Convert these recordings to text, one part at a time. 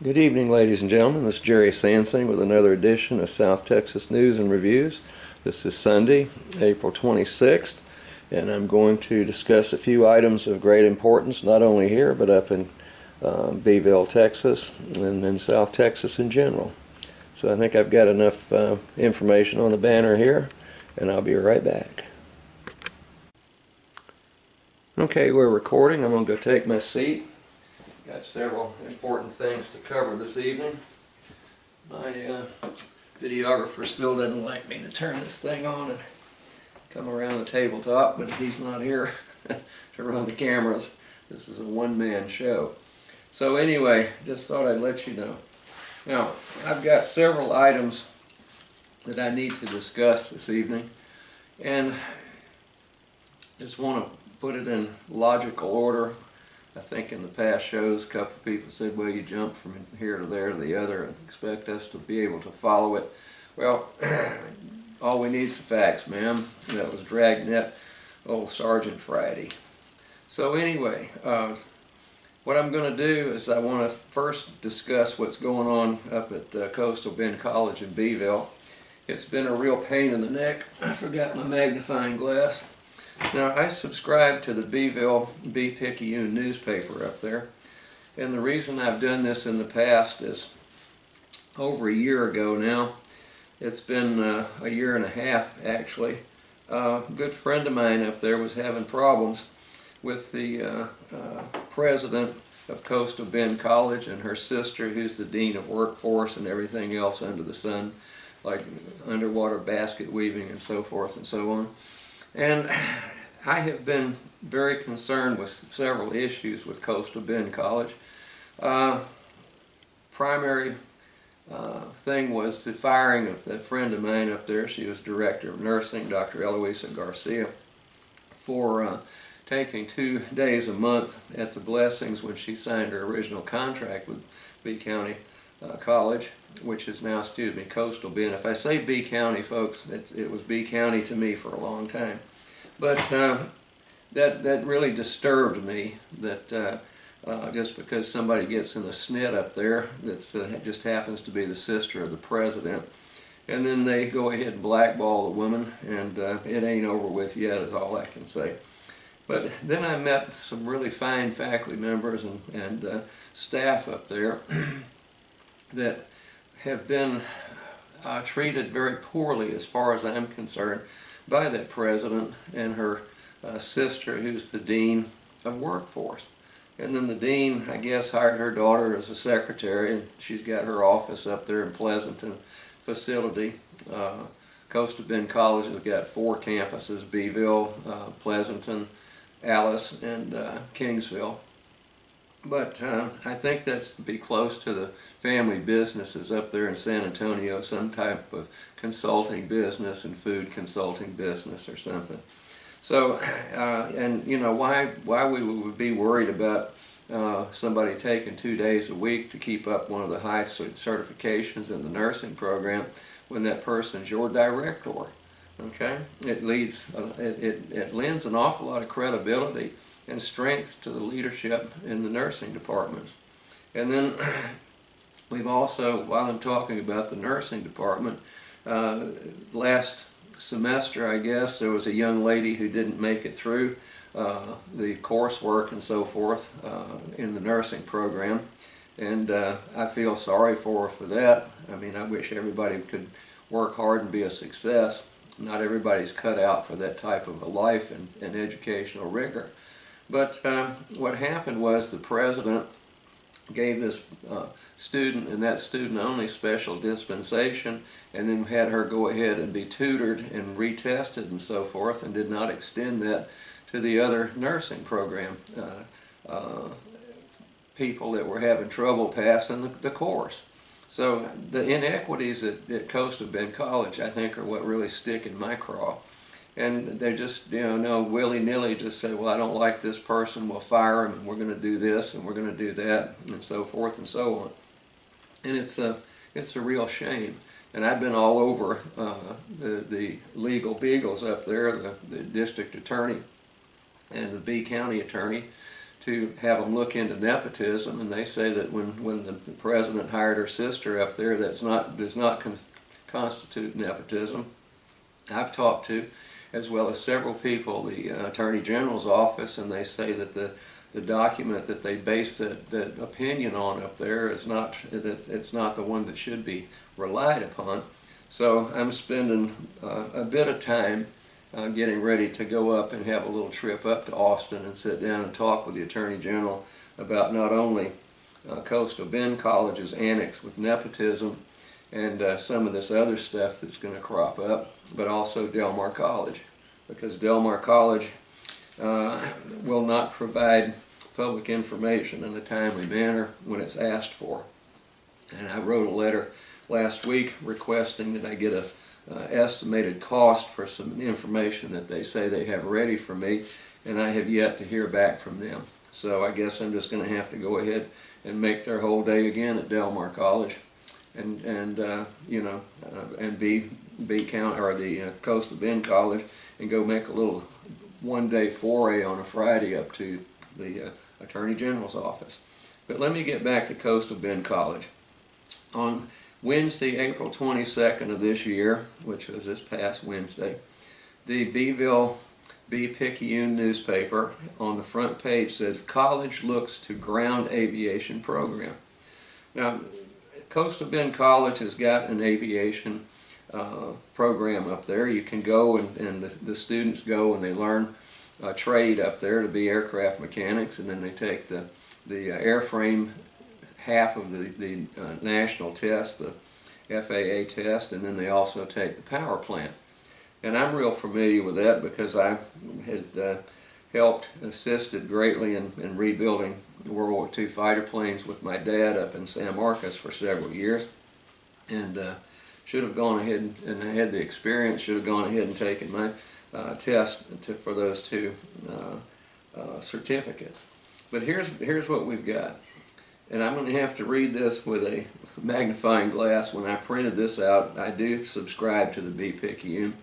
Good evening, ladies and gentlemen. This is Jerry Sansing with another edition of South Texas News and Reviews. This is Sunday, April 26th, and I'm going to discuss a few items of great importance, not only here, but up in Beeville, Texas, and in South Texas in general. So I think I've got enough information on the banner here, and I'll be right back. Okay, we're recording. I'm going to go take my seat. Got several important things to cover this evening. My videographer still doesn't like me to turn this thing on and come around the tabletop, but he's not here to run the cameras. This is a one-man show. So anyway, just thought I'd let you know. Now, I've got several items that I need to discuss this evening, and just want to put it in logical order. I think in the past shows, a couple of people said, well, you jump from here to there to the other and expect us to be able to follow it. Well, all we need is the facts, ma'am. That was Dragnet, old Sergeant Friday. So anyway, what I'm going to do is I want to first discuss what's going on up at Coastal Bend College in Beeville. It's been a real pain in the neck. I forgot my magnifying glass. Now, I subscribe to the Beeville Bee-Picayune newspaper up there, and the reason I've done this in the past is over a year ago now. It's been a year and a half, actually. A good friend of mine up there was having problems with the president of Coastal Bend College and her sister, who's the dean of workforce and everything else under the sun, like underwater basket weaving and so forth and so on. And I have been very concerned with several issues with Coastal Bend College. Primary thing was the firing of a friend of mine up there. She was director of nursing, Dr. Eloisa Garcia, for taking 2 days a month at the Blessings when she signed her original contract with B County College, which is now, Coastal Bend. If I say B County, folks, it was B County to me for a long time. But that really disturbed me, that just because somebody gets in a snit up there that just happens to be the sister of the president, and then they go ahead and blackball the woman, and it ain't over with yet, is all I can say. But then I met some really fine faculty members and staff up there that have been treated very poorly, as far as I'm concerned, by that president and her sister, who's the dean of workforce. And then the dean, I guess, hired her daughter as a secretary, and she's got her office up there in Pleasanton facility. Coastal Bend College has got 4 campuses: Beeville, Pleasanton, Alice, and Kingsville. But I think that's to be close to the family businesses up there in San Antonio, some type of consulting business and food consulting business or something. So, and you know, why we would be worried about somebody taking 2 days a week to keep up one of the high certifications in the nursing program when that person's your director? Okay, it lends an awful lot of credibility and strength to the leadership in the nursing departments. And then we've also, while I'm talking about the nursing department, last semester, I guess, there was a young lady who didn't make it through the coursework and so forth in the nursing program, and I feel sorry for her for that. I mean, I wish everybody could work hard and be a success. Not everybody's cut out for that type of a life and educational rigor. But what happened was the president gave this student, and that student only, special dispensation, and then had her go ahead and be tutored and retested and so forth, and did not extend that to the other nursing program people that were having trouble passing the course. So the inequities at Coastal Bend College, I think, are what really stick in my craw. And they just, no willy-nilly just say, well, I don't like this person, we'll fire him, and we're going to do this, and we're going to do that, and so forth and so on. And it's a real shame. And I've been all over the legal beagles up there, the district attorney and the B County attorney, to have them look into nepotism, and they say that when the president hired her sister up there, does not constitute nepotism. I've talked to, as well as several people, the Attorney General's office, and they say that the document that they base that opinion on up there is not, it's not the one that should be relied upon. So I'm spending a bit of time getting ready to go up and have a little trip up to Austin and sit down and talk with the Attorney General about not only Coastal Bend College's annex with nepotism and some of this other stuff that's going to crop up, but also Del Mar College, because Del Mar College will not provide public information in a timely manner when it's asked for. And I wrote a letter last week requesting that I get a estimated cost for some information that they say they have ready for me, and I have yet to hear back from them. So I guess I'm just going to have to go ahead and make their whole day again at Del Mar College, and be count or the Coastal Bend College, and go make a little one-day foray on a Friday up to the Attorney General's office. But let me get back to Coastal Bend College. On Wednesday, April 22nd of this year, which was this past Wednesday, the Beeville Bee-Picayune newspaper on the front page says, "College looks to ground aviation program." Now, Coastal Bend College has got an aviation program up there. You can go and the students go and they learn trade up there to be aircraft mechanics, and then they take the airframe half of the national test, the FAA test, and then they also take the power plant. And I'm real familiar with that because I had assisted greatly in rebuilding World War II fighter planes with my dad up in San Marcos for several years, and should have gone ahead and I had the experience, should have gone ahead and taken my test for those two certificates. But here's what we've got. And I'm going to have to read this with a magnifying glass. When I printed this out, I do subscribe to the Bee-Picayune,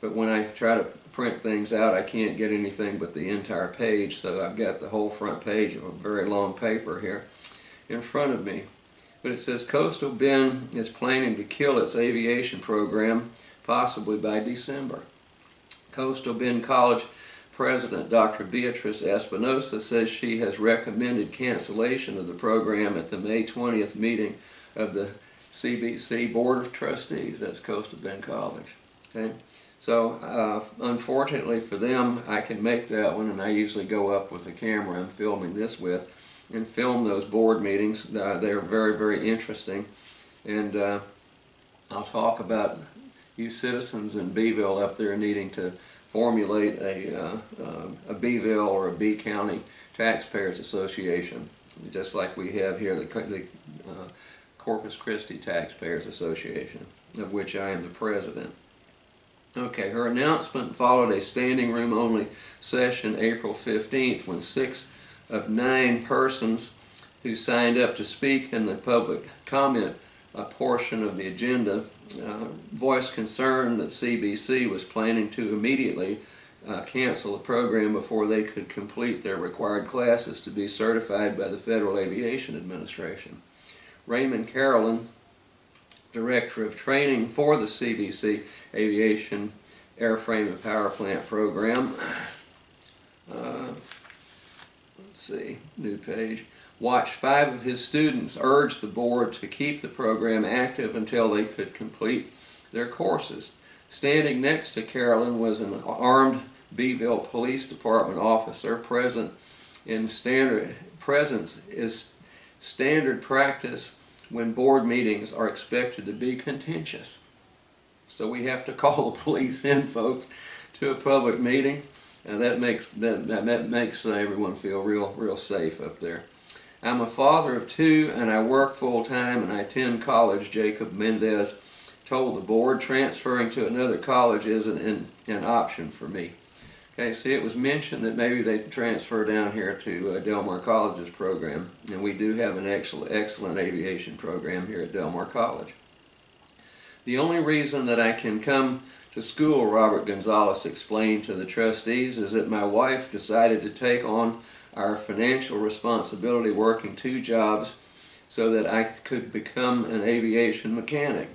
but when I try to print things out, I can't get anything but the entire page, so I've got the whole front page of a very long paper here in front of me. But it says, Coastal Bend is planning to kill its aviation program, possibly by December. Coastal Bend College President Dr. Beatrice Espinosa says she has recommended cancellation of the program at the May 20th meeting of the CBC Board of Trustees. That's Coastal Bend College. Okay? So unfortunately for them, I can make that one, and I usually go up with the camera I'm filming this with and film those board meetings. They're very, very interesting, and I'll talk about you citizens in Beeville up there needing to formulate a Beeville or a Bee County Taxpayers Association, just like we have here, the Corpus Christi Taxpayers Association, of which I am the president. Okay, her announcement followed a standing room only session April 15th when 6 of 9 persons who signed up to speak in the public comment portion of the agenda voiced concern that CBC was planning to immediately cancel the program before they could complete their required classes to be certified by the Federal Aviation Administration. Raymond Carolyn, Director of Training for the CBC Aviation Airframe and Power Plant Program, let's see, new page, watched 5 of his students urge the board to keep the program active until they could complete their courses. Standing next to Carolyn was an armed Beeville Police Department officer. Presence is standard practice when board meetings are expected to be contentious. So we have to call the police in, folks, to a public meeting, and that makes everyone feel real safe up there. I'm a father of 2, and I work full-time, and I attend college, Jacob Mendez told the board. Transferring to another college isn't an option for me. Okay, see, it was mentioned that maybe they transfer down here to Del Mar College's program, and we do have an excellent aviation program here at Del Mar College. The only reason that I can come to school, Robert Gonzalez explained to the trustees, is that my wife decided to take on our financial responsibility working 2 jobs so that I could become an aviation mechanic.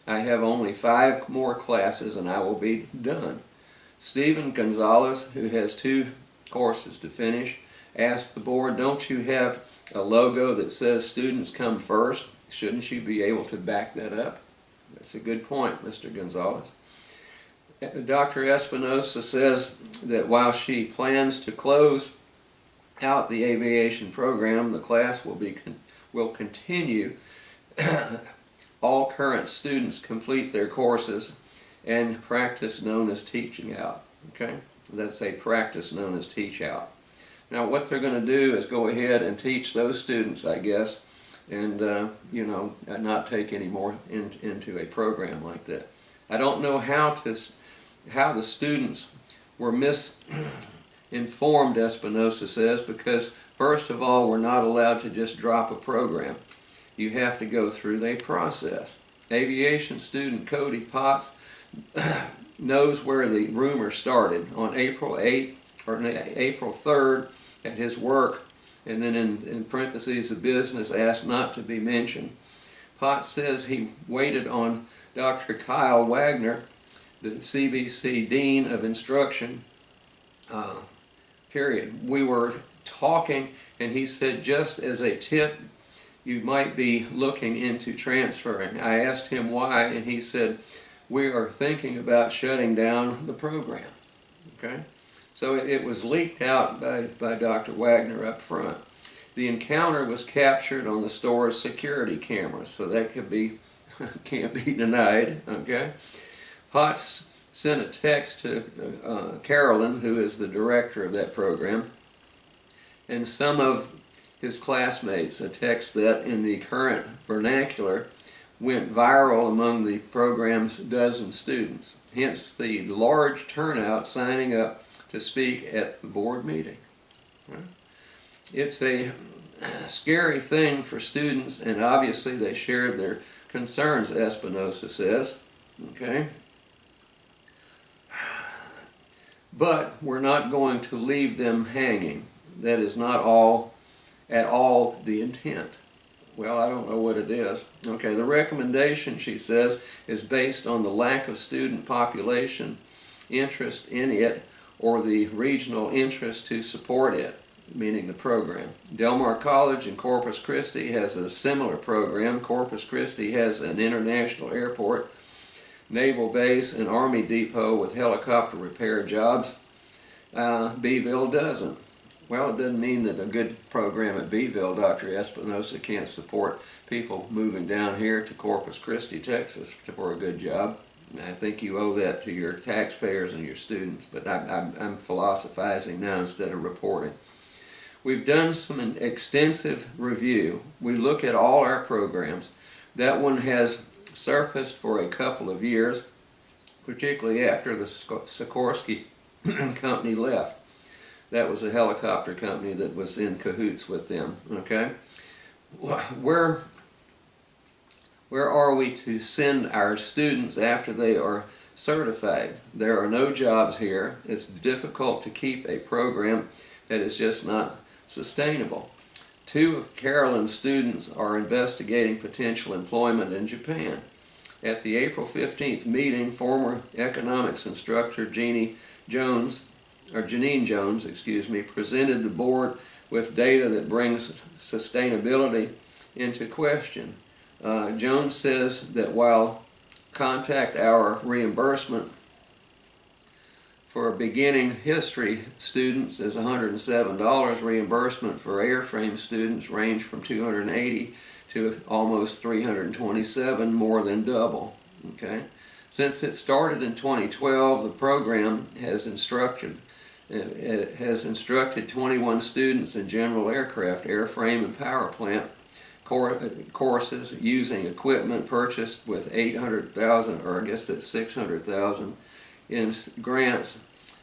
I have only 5 more classes and I will be done. Stephen Gonzalez, who has 2 courses to finish, asked the board, don't you have a logo that says students come first? Shouldn't you be able to back that up? That's a good point, Mr. Gonzalez. Dr. Espinosa says that while she plans to close out the aviation program, the class will continue. All current students complete their courses and practice known as teaching out. Okay, that's a practice known as teach out. Now, what they're going to do is go ahead and teach those students, I guess, and not take any more into a program like that. I don't know how the students were misinformed, Espinosa says, because first of all, we're not allowed to just drop a program. You have to go through a process. Aviation student Cody Potts knows where the rumor started on April 8th or April 3rd at his work, and then in parentheses, the business asked not to be mentioned. Potts says he waited on Dr. Kyle Wagner, the CBC Dean of Instruction, period. We were talking, and he said, just as a tip, you might be looking into transferring. I asked him why, and he said, we are thinking about shutting down the program. Okay? So it was leaked out by Dr. Wagner up front. The encounter was captured on the store's security cameras, so that can't be denied. Okay? Potts sent a text to Carolyn, who is the director of that program, and some of his classmates, a text that in the current vernacular went viral among the program's dozen students, hence the large turnout signing up to speak at the board meeting. It's a scary thing for students, and obviously they shared their concerns, Espinosa says. Okay? But we're not going to leave them hanging. That is not at all the intent. Well, I don't know what it is. Okay, the recommendation, she says, is based on the lack of student population interest in it or the regional interest to support it, meaning the program. Del Mar College in Corpus Christi has a similar program. Corpus Christi has an international airport, naval base, and Army depot with helicopter repair jobs. Beeville doesn't. Well, it doesn't mean that a good program at Beeville, Dr. Espinosa, can't support people moving down here to Corpus Christi, Texas for a good job. I think you owe that to your taxpayers and your students, but I'm philosophizing now instead of reporting. We've done some extensive review. We look at all our programs. That one has surfaced for a couple of years, particularly after the Sikorsky company left. That was a helicopter company that was in cahoots with them. Okay, where are we to send our students after they are certified? There are no jobs here. It's difficult to keep a program that is just not sustainable. 2 of Carolyn's students are investigating potential employment in Japan. At the April 15th meeting, former economics instructor Janine Jones, presented the board with data that brings sustainability into question. Jones says that while contact hour reimbursement for beginning history students is $107, reimbursement for airframe students range from $280 to almost $327, more than double. Okay? Since it started in 2012, the program has instructed 21 students in general aircraft, airframe, and power plant courses using equipment purchased with $800,000, or I guess that's $600,000 in grants,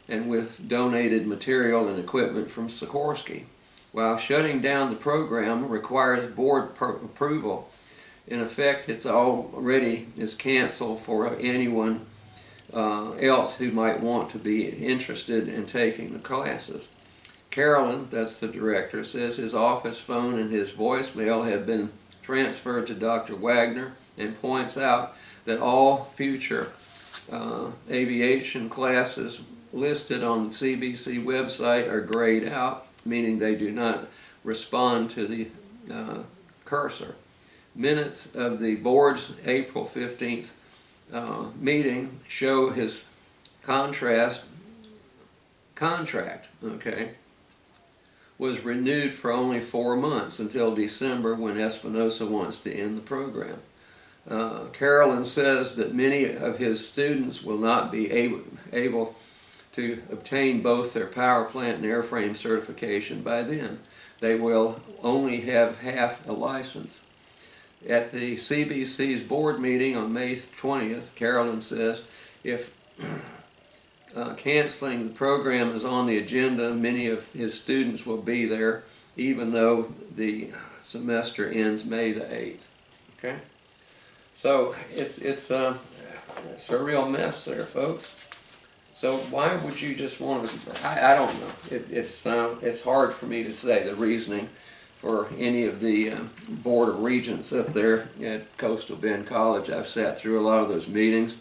and with donated material and equipment from Sikorsky. While shutting down the program requires board approval, in effect it's already canceled for anyone else who might want to be interested in taking the classes. Carolyn, that's the director, says his office phone and his voicemail have been transferred to Dr. Wagner, and points out that all future aviation classes listed on the CBC website are grayed out, meaning they do not respond to the cursor. Minutes of the board's April 15th meeting show his contract, okay, was renewed for only 4 months until December, when Espinosa wants to end the program. Carolyn says that many of his students will not be able to obtain both their power plant and airframe certification by then. They will only have half a license. At the CBC's board meeting on May 20th, Carolyn says if canceling the program is on the agenda, many of his students will be there, even though the semester ends May the 8th. Okay? So it's a real mess there, folks. So why would you just want to? I don't know. It's hard for me to say the reasoning for any of the Board of Regents up there at Coastal Bend College. I've sat through a lot of those meetings.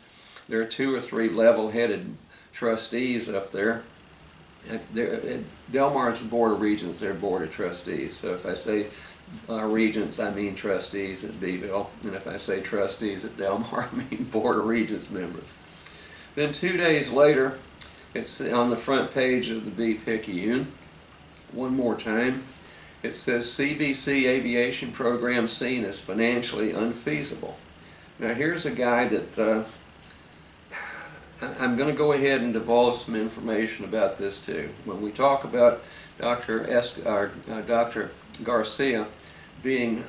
There are 2 or 3 level-headed trustees up there. At Del Mar's Board of Regents, they're Board of Trustees. So if I say Regents, I mean trustees at Beeville. And if I say trustees at Del Mar, I mean Board of Regents members. Then 2 days later, it's on the front page of the Bee-Picayune. One more time. It says CBC aviation program seen as financially unfeasible. Now here's a guy that I'm going to go ahead and divulge some information about this too. When we talk about Dr. Garcia being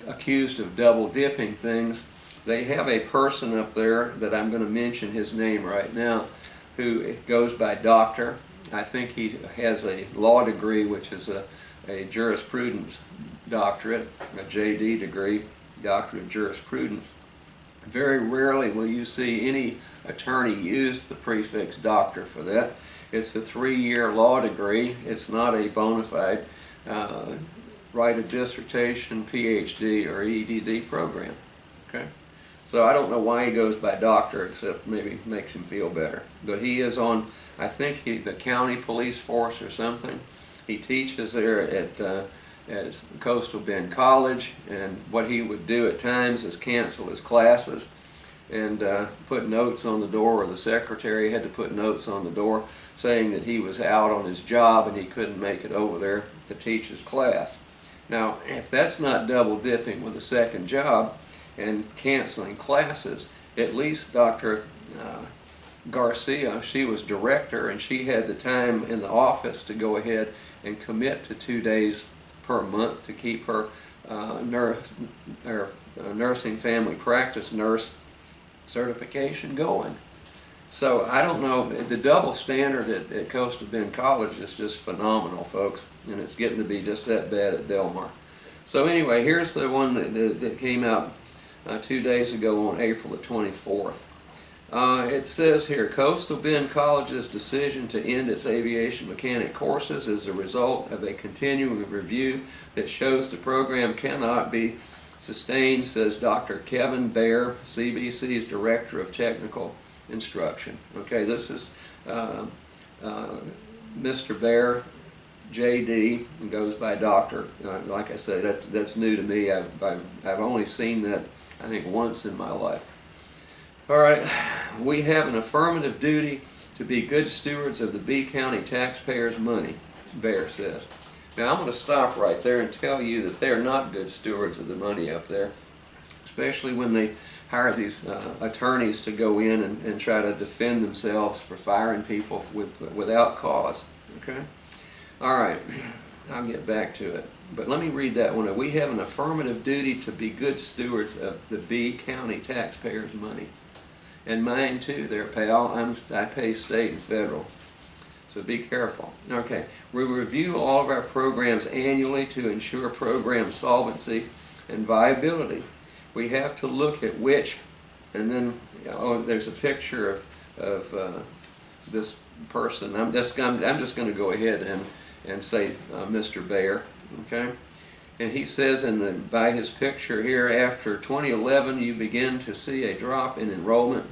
accused of double dipping things, they have a person up there that I'm going to mention his name right now, who goes by doctor. I think he has a law degree, which is a jurisprudence doctorate, a JD degree, doctorate of jurisprudence. Very rarely will you see any attorney use the prefix doctor for that. It's a 3-year law degree. It's not a bona fide write a dissertation, PhD, or EDD program. Okay? So I don't know why he goes by doctor, except maybe it makes him feel better. But he is on, I think, the county police force or something. He teaches there at Coastal Bend College, and what he would do at times is cancel his classes and put notes on the door, or the secretary had to put notes on the door saying that he was out on his job and he couldn't make it over there to teach his class. Now, if that's not double dipping with a second job and canceling classes, at least Dr. Garcia, she was director, and she had the time in the office to go ahead and commit to 2 days per month to keep her nursing family practice nurse certification going. So I don't know, the double standard at Coastal Bend College is just phenomenal, folks, and it's getting to be just that bad at Del Mar. So anyway, here's the one that came out 2 days ago on April the 24th. It says here, Coastal Bend College's decision to end its aviation mechanic courses is a result of a continuing review that shows the program cannot be sustained, says Dr. Kevin Baer, CBC's Director of Technical Instruction. Okay, this is Mr. Baer, JD, and goes by Doctor. Like I said, that's new to me. I've only seen that, I think, once in my life. All right, we have an affirmative duty to be good stewards of the Bee County taxpayers' money, Baer says. Now, I'm going to stop right there and tell you that they're not good stewards of the money up there, especially when they hire these attorneys to go in and try to defend themselves for firing people without cause. Okay? All right, I'll get back to it. But let me read that one. We have an affirmative duty to be good stewards of the Bee County taxpayers' money. And mine too there, pal. I pay state and federal. So be careful. Okay, we review all of our programs annually to ensure program solvency and viability. We have to look at which, and then there's a picture of this person. I'm just going to go ahead and say Mr. Bear, okay? And he says by his picture here, after 2011 you begin to see a drop in enrollment,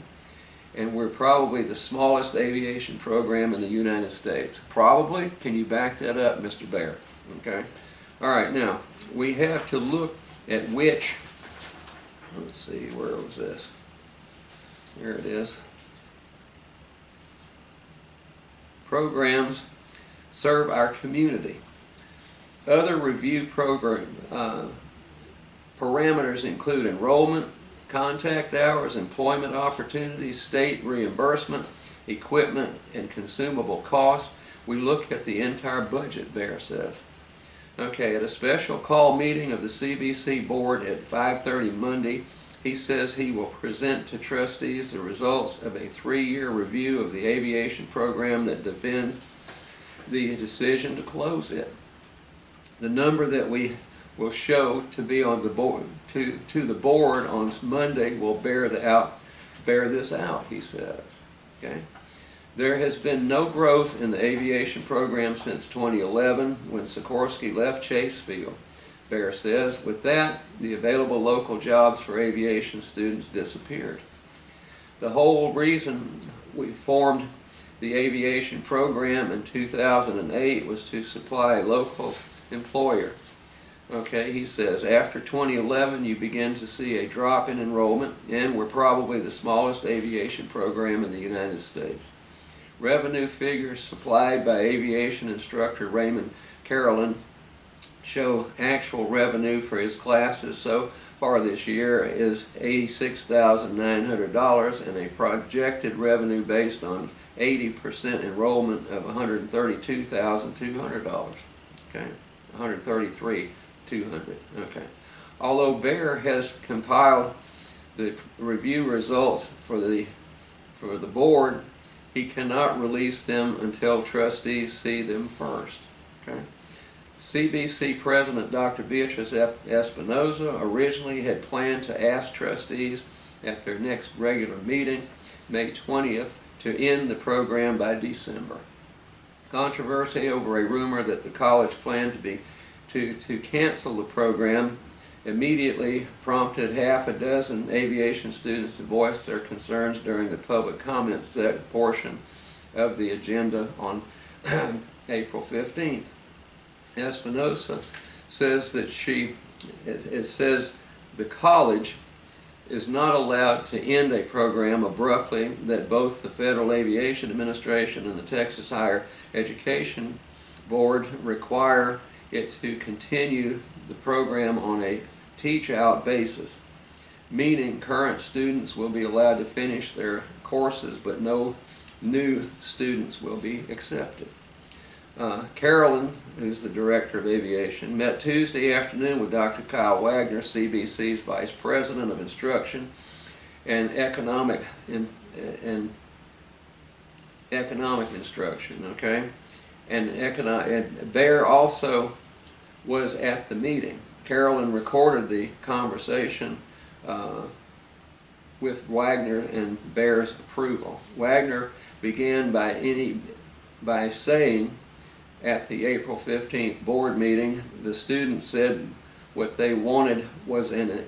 and we're probably the smallest aviation program in the United States. Probably? Can you back that up, Mr. Bear? Okay. All right, now we have to look at which, let's see, where was this? Here it is. Programs serve our community. Other review program parameters include enrollment, contact hours, employment opportunities, state reimbursement, equipment, and consumable costs. We look at the entire budget, Bear says. Okay, at a special call meeting of the CBC board at 5:30 Monday, he says he will present to trustees the results of a 3-year review of the aviation program that defends the decision to close it. The number that we will show to be on the board to the board on Monday will bear this out, he says. Okay. There has been no growth in the aviation program since 2011 when Sikorsky left Chase Field, Bear says. With that, the available local jobs for aviation students disappeared. The whole reason we formed the aviation program in 2008 was to supply a local employer. Okay, he says, after 2011 you begin to see a drop in enrollment, and we're probably the smallest aviation program in the United States. Revenue figures supplied by aviation instructor Raymond Carolyn show actual revenue for his classes so far this year is $86,900 and a projected revenue based on 80% enrollment of $132,200. Okay, $133,200. Okay. Although Bear has compiled the review results for the board, he cannot release them until trustees see them first. Okay. CBC President Dr. Beatrice Espinoza originally had planned to ask trustees at their next regular meeting, May 20th, to end the program by December. Controversy over a rumor that the college planned to cancel the program immediately prompted half a dozen aviation students to voice their concerns during the public comment portion of the agenda on April 15th. Espinosa says that it says the college is not allowed to end a program abruptly, that both the Federal Aviation Administration and the Texas Higher Education Board require it to continue the program on a teach-out basis, meaning current students will be allowed to finish their courses, but no new students will be accepted. Carolyn, who's the director of aviation, met Tuesday afternoon with Dr. Kyle Wagner, CBC's Vice President of Instruction and Economic Instruction. Okay, and Bear also was at the meeting. Carolyn recorded the conversation with Wagner and Bear's approval. Wagner began by saying at the April 15th board meeting, the students said what they wanted was an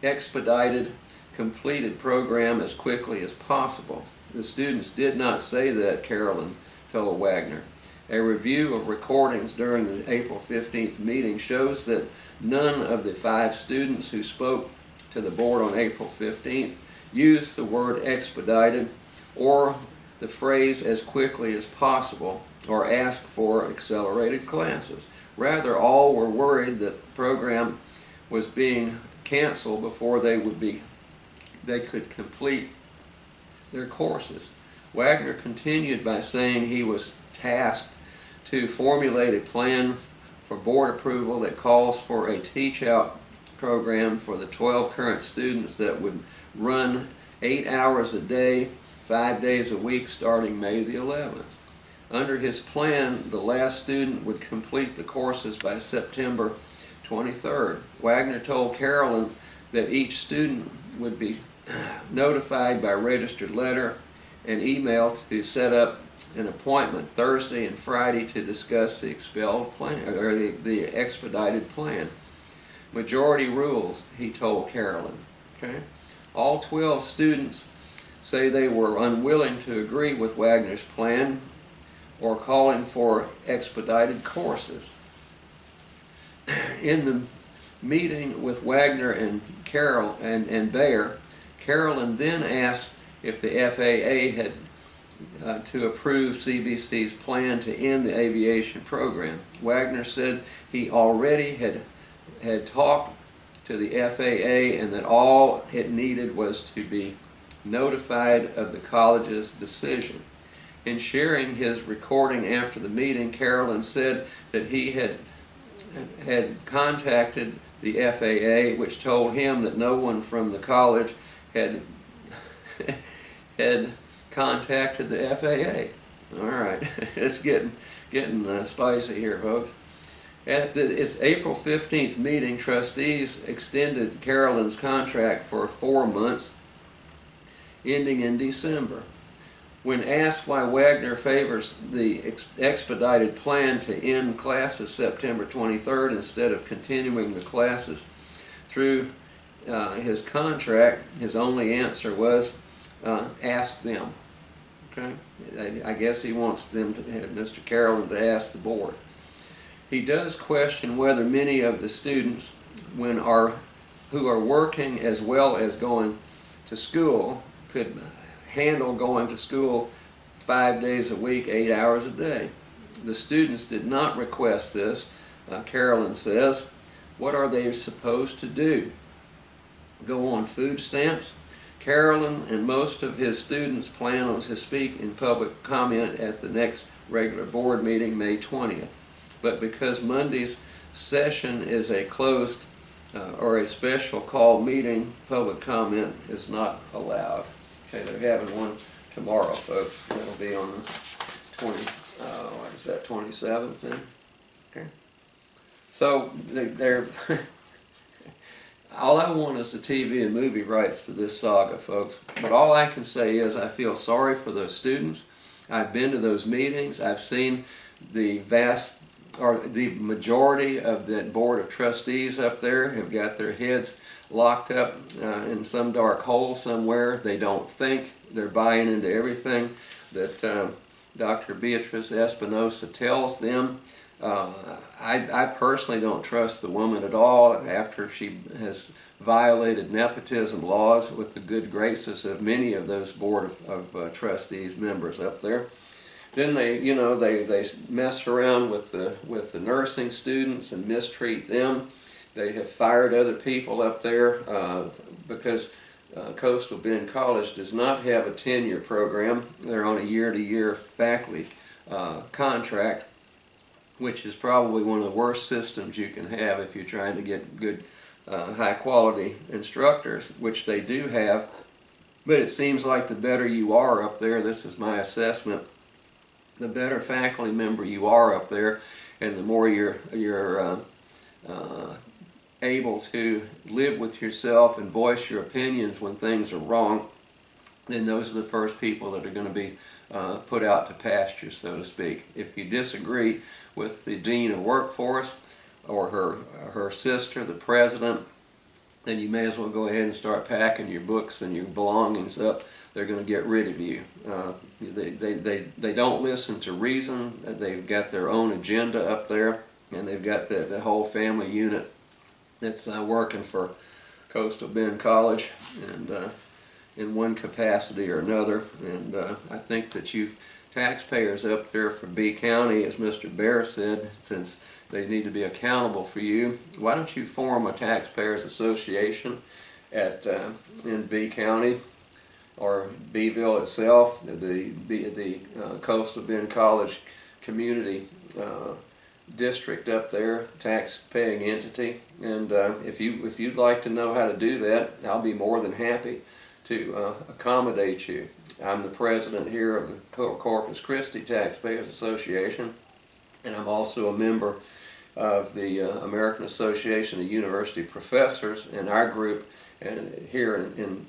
expedited, completed program as quickly as possible. The students did not say that, Carolyn told Wagner. A review of recordings during the April 15th meeting shows that none of the 5 students who spoke to the board on April 15th used the word expedited or the phrase as quickly as possible or asked for accelerated classes. Rather, all were worried that the program was being canceled before they could complete their courses. Wagner continued by saying he was tasked to formulate a plan for board approval that calls for a teach-out program for the 12 current students that would run 8 hours a day, 5 days a week, starting May the 11th. Under his plan, the last student would complete the courses by September 23rd. Wagner told Carolyn that each student would be notified by registered letter and email to set up an appointment Thursday and Friday to discuss the expelled plan, or the expedited plan. Majority rules, he told Carolyn. Okay? All 12 students say they were unwilling to agree with Wagner's plan or calling for expedited courses. In the meeting with Wagner and Bayer, Carolyn then asked if the FAA had to approve CBC's plan to end the aviation program. Wagner said he already had talked to the FAA and that all it needed was to be notified of the college's decision. In sharing his recording after the meeting, Carolyn said that he had contacted the FAA, which told him that no one from the college had contacted the FAA. All right, it's getting spicy here, folks. At its April 15th meeting, trustees extended Carolyn's contract for 4 months, ending in December. When asked why Wagner favors the expedited plan to end classes September 23rd instead of continuing the classes through his contract, his only answer was, ask them. Okay? I guess he wants them to, Mr. Carolyn, to ask the board. He does question whether many of the students who are working as well as going to school could handle going to school 5 days a week, 8 hours a day. The students did not request this, Carolyn says. What are they supposed to do? Go on food stamps? Carolyn and most of his students plan to speak in public comment at the next regular board meeting, May 20th. But because Monday's session is a closed or a special call meeting, public comment is not allowed. Okay, they're having one tomorrow, folks. That'll be on the 27th then? Okay. So they're all I want is the TV and movie rights to this saga, folks. But all I can say is I feel sorry for those students. I've been to those meetings. I've seen the majority of that board of trustees up there have got their heads locked up in some dark hole somewhere. They don't think. They're buying into everything that Dr. Beatrice Espinosa tells them. I personally don't trust the woman at all after she has violated nepotism laws with the good graces of many of those board of trustees members up there. Then they mess around with the nursing students and mistreat them. They have fired other people up there because Coastal Bend College does not have a tenure program. They're on a year-to-year faculty contract, which is probably one of the worst systems you can have if you're trying to get good, high-quality instructors, which they do have. But it seems like the better you are up there, this is my assessment, the better faculty member you are up there, and the more you're able to live with yourself and voice your opinions when things are wrong, then those are the first people that are going to be put out to pasture, so to speak. If you disagree with the dean of workforce or her sister, the president, then you may as well go ahead and start packing your books and your belongings up. They're going to get rid of you. They don't listen to reason. They've got their own agenda up there, and they've got the whole family unit that's working for Coastal Bend College, and in one capacity or another. And I think that you taxpayers up there for B County, as Mr. Bear said, since they need to be accountable for you, why don't you form a taxpayers association in B County or Beeville itself, the Coastal Bend College community district up there, tax-paying entity, and if you'd like to know how to do that, I'll be more than happy to accommodate you. I'm the president here of the Corpus Christi Taxpayers Association, and I'm also a member of the American Association of University Professors, and our group here in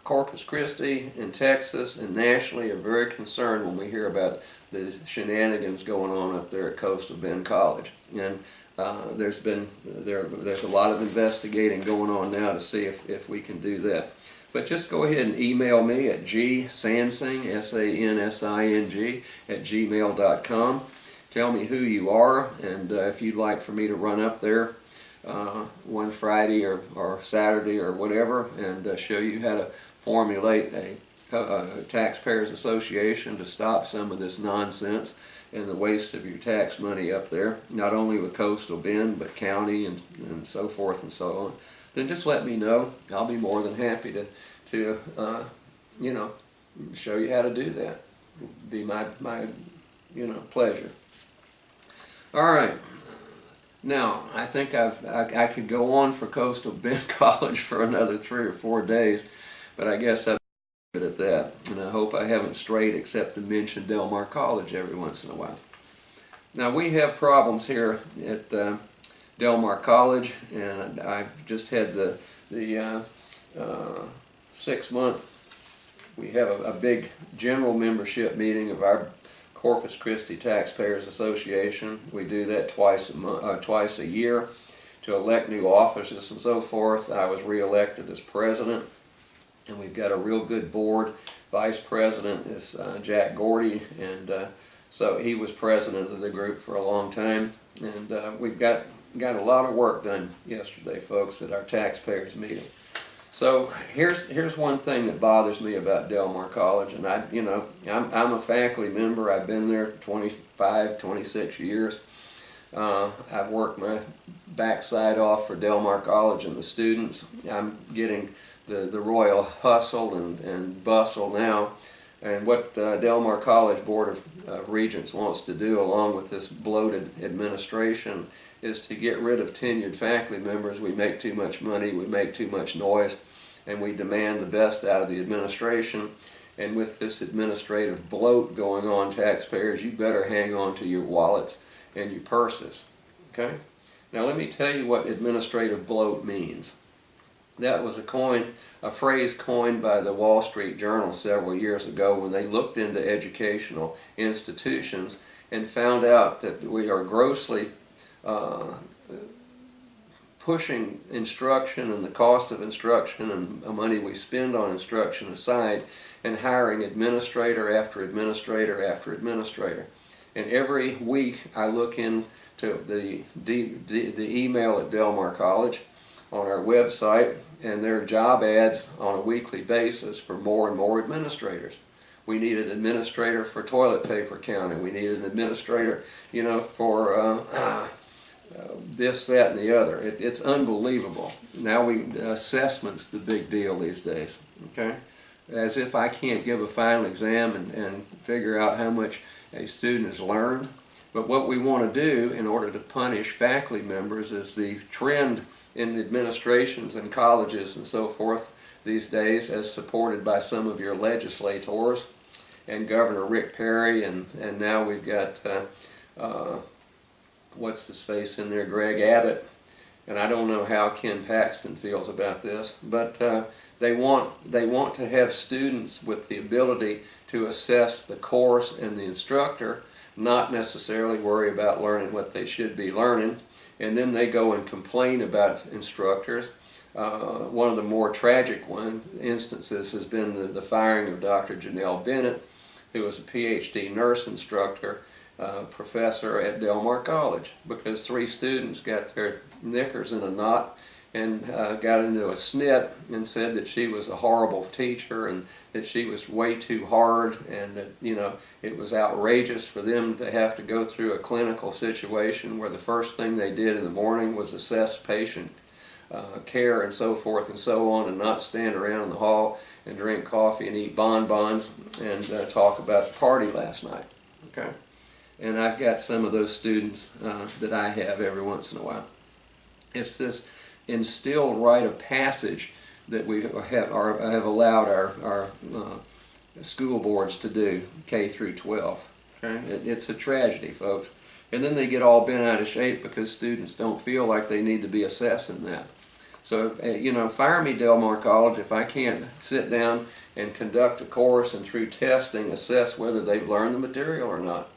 Corpus Christi and Texas and nationally are very concerned when we hear about the shenanigans going on up there at Coastal Bend College. And there's a lot of investigating going on now to see if we can do that. But just go ahead and email me at gsansing, S-A-N-S-I-N-G, at gmail.com. Tell me who you are, and if you'd like for me to run up there one Friday or Saturday or whatever, and show you how to formulate a taxpayers association to stop some of this nonsense and the waste of your tax money up there, not only with Coastal Bend, but county and so forth and so on, then just let me know. I'll be more than happy to show you how to do that. It'd be my pleasure. All right. Now, I think I could go on for Coastal Bend College for another 3 or 4 days, but I guess I'll leave it at that. And I hope I haven't strayed except to mention Del Mar College every once in a while. Now, we have problems here at Del Mar College, and I just had the 6-month. We have a big general membership meeting of our Corpus Christi Taxpayers Association. We do that twice a year to elect new officers and so forth. I was reelected as president, and we've got a real good board. Vice president is Jack Gordy, and so he was president of the group for a long time. And we've got a lot of work done yesterday, folks, at our taxpayers meeting. So here's one thing that bothers me about Del Mar College, and I'm a faculty member. I've been there 25, 26 years. I've worked my backside off for Del Mar College and the students. I'm getting the royal hustle and bustle now. And what Del Mar College Board of Regents wants to do, along with this bloated administration, is to get rid of tenured faculty members. We make too much money, we make too much noise, and we demand the best out of the administration. And with this administrative bloat going on, taxpayers, you better hang on to your wallets and your purses. Okay? Now let me tell you what administrative bloat means. That was a phrase coined by the Wall Street Journal several years ago when they looked into educational institutions and found out that we are grossly pushing instruction and the cost of instruction and the money we spend on instruction aside and hiring administrator after administrator after administrator. And every week I look into the email at Del Mar College on our website, and there are job ads on a weekly basis for more and more administrators. We need an administrator for toilet paper counting. We need an administrator, for this, that, and the other. It's unbelievable. Now assessment's the big deal these days. Okay, as if I can't give a final exam and figure out how much a student has learned. But what we want to do in order to punish faculty members is the trend in administrations and colleges and so forth these days, as supported by some of your legislators and Governor Rick Perry, and now we've got what's his face in there, Greg Abbott, and I don't know how Ken Paxton feels about this, but they want to have students with the ability to assess the course and the instructor, not necessarily worry about learning what they should be learning. And then they go and complain about instructors. One of the more tragic instances has been the firing of Dr. Janelle Bennett, who was a PhD nurse instructor, professor at Del Mar College, because 3 students got their knickers in a knot and got into a snit and said that she was a horrible teacher and that she was way too hard, and that it was outrageous for them to have to go through a clinical situation where the first thing they did in the morning was assess patient care and so forth and so on, and not stand around in the hall and drink coffee and eat bonbons and talk about the party last night. Okay, and I've got some of those students that I have every once in a while. It's this instilled rite of passage that we have allowed our school boards to do, K through 12. Okay? It's a tragedy, folks. And then they get all bent out of shape because students don't feel like they need to be assessing that. So, fire me, Del Mar College, if I can't sit down and conduct a course and through testing assess whether they've learned the material or not.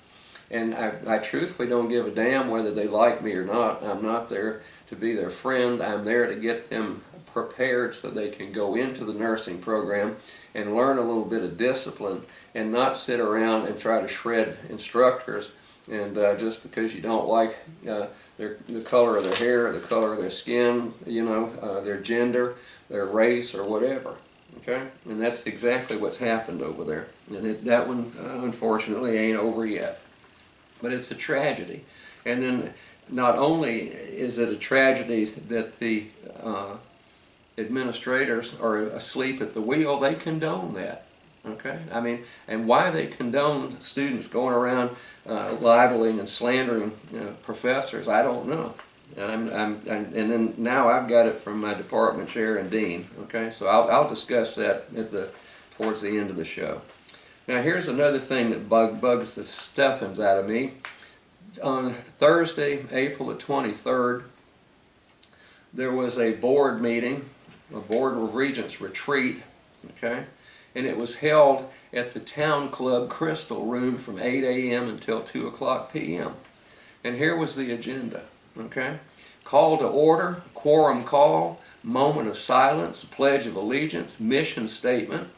And I truthfully don't give a damn whether they like me or not. I'm not there to be their friend. I'm there to get them prepared so they can go into the nursing program and learn a little bit of discipline and not sit around and try to shred instructors. And just because you don't like the color of their hair, the color of their skin, their gender, their race, or whatever. Okay? And that's exactly what's happened over there. And that one, unfortunately, ain't over yet. But it's a tragedy. And then not only is it a tragedy that the administrators are asleep at the wheel, they condone that. Okay? I mean, and why they condone students going around libeling and slandering professors, I don't know. And then now I've got it from my department chair and dean. Okay, so I'll discuss that towards the end of the show. Now here's another thing that bugs the stuffings out of me. On Thursday, April the 23rd, there was a board meeting, a Board of Regents retreat. Okay. And it was held at the Town Club Crystal Room from 8 a.m. until 2 o'clock p.m. And here was the agenda, okay? Call to order, quorum call, moment of silence, pledge of allegiance, mission statement,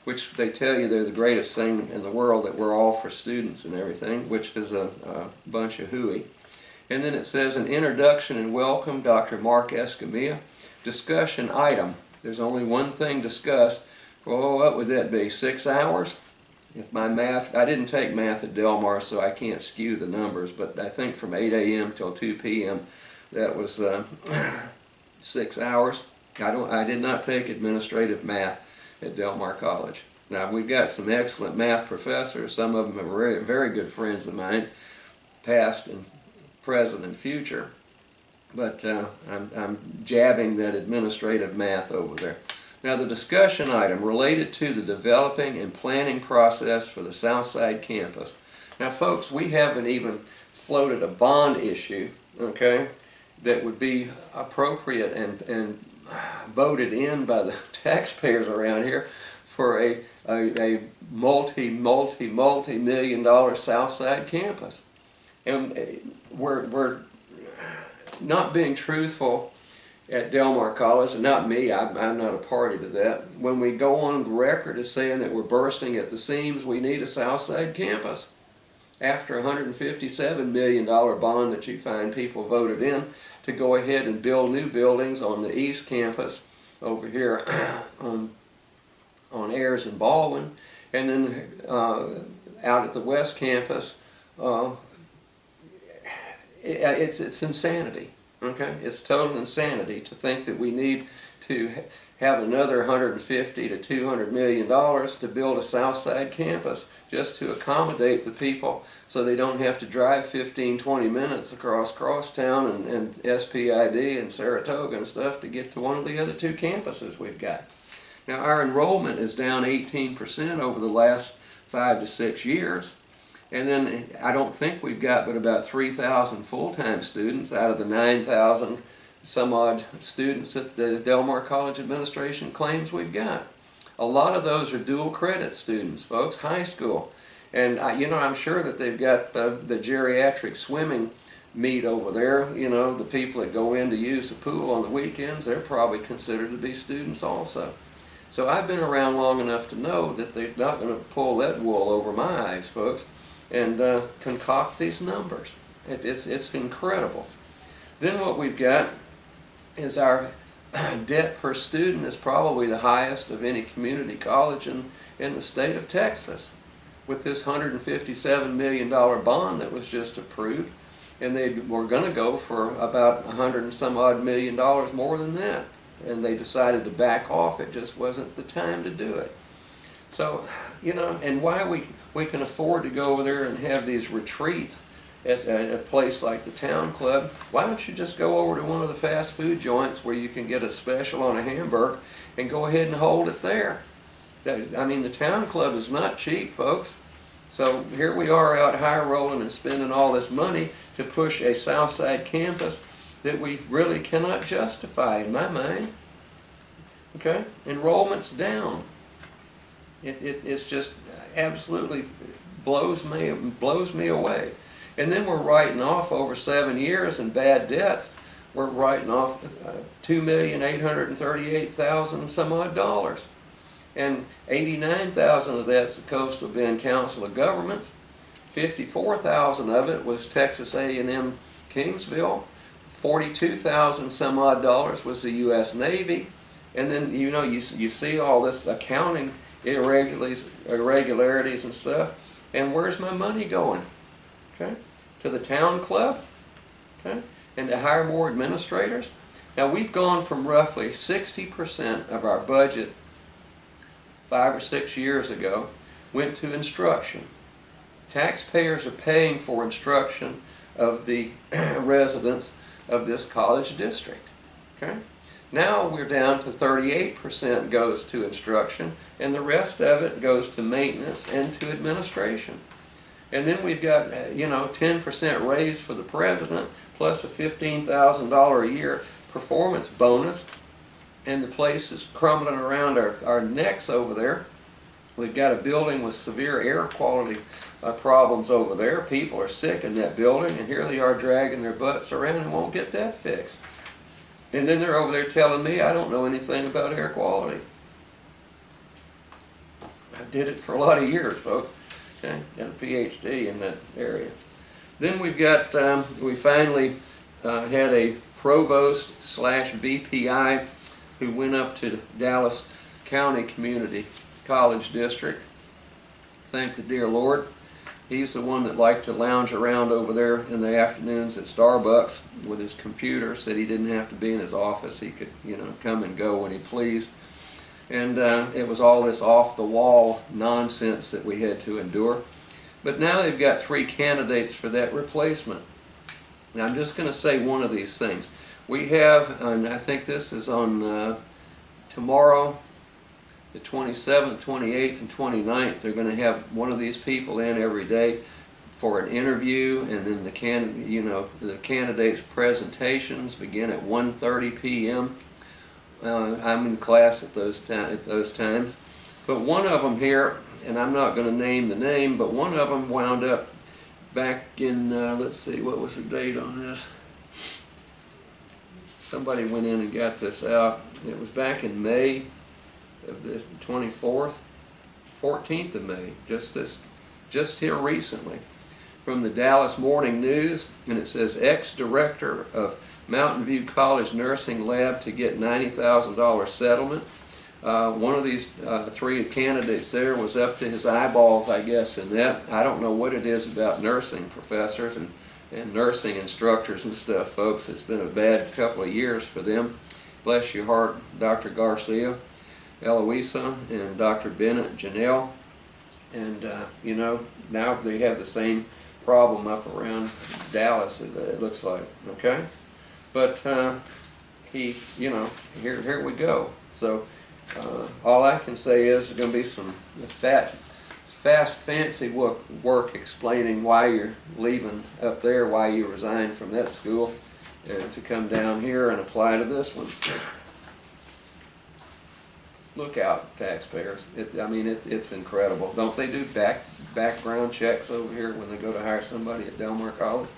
which they tell you they're the greatest thing in the world, that we're all for students and everything, which is a bunch of hooey. And then it says an introduction and welcome, Dr. Mark Escamilla. Discussion item. There's only one thing discussed. Well, what would that be, 6 hours? If my math, I didn't take math at Del Mar, so I can't skew the numbers, but I think from 8 a.m. till 2 p.m. that was 6 hours. I did not take administrative math at Del Mar College. Now, we've got some excellent math professors. Some of them are very, very good friends of mine, past and present and future. But I'm jabbing that administrative math over there. Now the discussion item related to the developing and planning process for the Southside campus. Now folks, we haven't even floated a bond issue, okay, that would be appropriate and voted in by the taxpayers around here for a multi-million dollar Southside campus. And we're not being truthful at Del Mar College, and not me, I'm not a party to that. When we go on record as saying that we're bursting at the seams, we need a Southside campus. After a $157 million bond that you find people voted in to go ahead and build new buildings on the East Campus over here on Ayers and Baldwin, and then out at the West Campus, it's insanity. Okay, it's total insanity to think that we need to have another $150 to $200 million to build a Southside campus just to accommodate the people so they don't have to drive 15-20 minutes across crosstown and SPID and Saratoga and stuff to get to one of the other two campuses we've got. Now our enrollment is down 18% over the last 5 to 6 years. And then I don't think we've got but about 3,000 full-time students out of the 9,000 some odd students that the Del Mar College administration claims we've got. A lot of those are dual credit students, folks, high school. And I'm sure that they've got the geriatric swimming meet over there. The people that go in to use the pool on the weekends, they're probably considered to be students also. So I've been around long enough to know that they're not going to pull that wool over my eyes, folks, and concoct these numbers. It's incredible. Then what we've got is our debt per student is probably the highest of any community college in the state of Texas, with this $157 million bond that was just approved, and they were going to go for about $100 and some odd million more than that, and they decided to back off. It just wasn't the time to do it. So, and why we can afford to go over there and have these retreats at a place like the Town Club, why don't you just go over to one of the fast food joints where you can get a special on a hamburger and go ahead and hold it there? I mean, the Town Club is not cheap, folks. So here we are out high rolling and spending all this money to push a Southside campus that we really cannot justify in my mind. Okay? Enrollment's down. It's just absolutely blows me away. And then we're writing off over 7 years in bad debts. We're writing off $2,838,000 some odd dollars. And $89,000 of that's the Coastal Bend Council of Governments. $54,000 of it was Texas A&M Kingsville. $42,000 some odd dollars was the U.S. Navy. And then you see all this accounting irregularities and stuff. And where's my money going? Okay, to the town club. Okay, and to hire more administrators. Now we've gone from roughly 60% of our budget 5 or 6 years ago went to instruction. Taxpayers are paying for instruction of the residents of this college district. Okay? Now we're down to 38% goes to instruction, and the rest of it goes to maintenance and to administration. And then we've got 10% raise for the president, plus a $15,000 a year performance bonus, and the place is crumbling around our necks over there. We've got a building with severe air quality problems over there. People are sick in that building, and here they are dragging their butts around and won't get that fixed. And then they're over there telling me I don't know anything about air quality. I did it for a lot of years, folks. Okay, got a PhD in that area. Then we've got, we finally had a provost / VPI who went up to Dallas County Community College District. Thank the dear Lord. He's the one that liked to lounge around over there in the afternoons at Starbucks with his computer. Said he didn't have to be in his office. He could, come and go when he pleased. And it was all this off-the-wall nonsense that we had to endure. But now they've got 3 candidates for that replacement. Now I'm just going to say one of these things. We have, and I think this is on tomorrow, the 27th, 28th, and 29th, they're going to have one of these people in every day for an interview, and then the candidates' presentations begin at 1:30 p.m. I'm in class at those times. But one of them here, and I'm not going to name the name, but one of them wound up back in, let's see, what was the date on this? Somebody went in and got this out. It was back in May of this 14th of May, just here recently, from the Dallas Morning News, and it says ex-director of Mountain View College Nursing Lab to get $90,000 settlement. One of these 3 candidates there was up to his eyeballs, I guess, in that. I don't know what it is about nursing professors and nursing instructors and stuff, folks. It's been a bad couple of years for them. Bless your heart, Dr. Garcia, Eloisa, and Dr. Bennett, Janelle. And, now they have the same problem up around Dallas, it looks like, okay? But here we go. So all I can say is there's going to be some fast, fancy work explaining why you're leaving up there, why you resigned from that school, and to come down here and apply to this one. Look out, taxpayers. It's incredible. Don't they do background checks over here when they go to hire somebody at Del Mar College?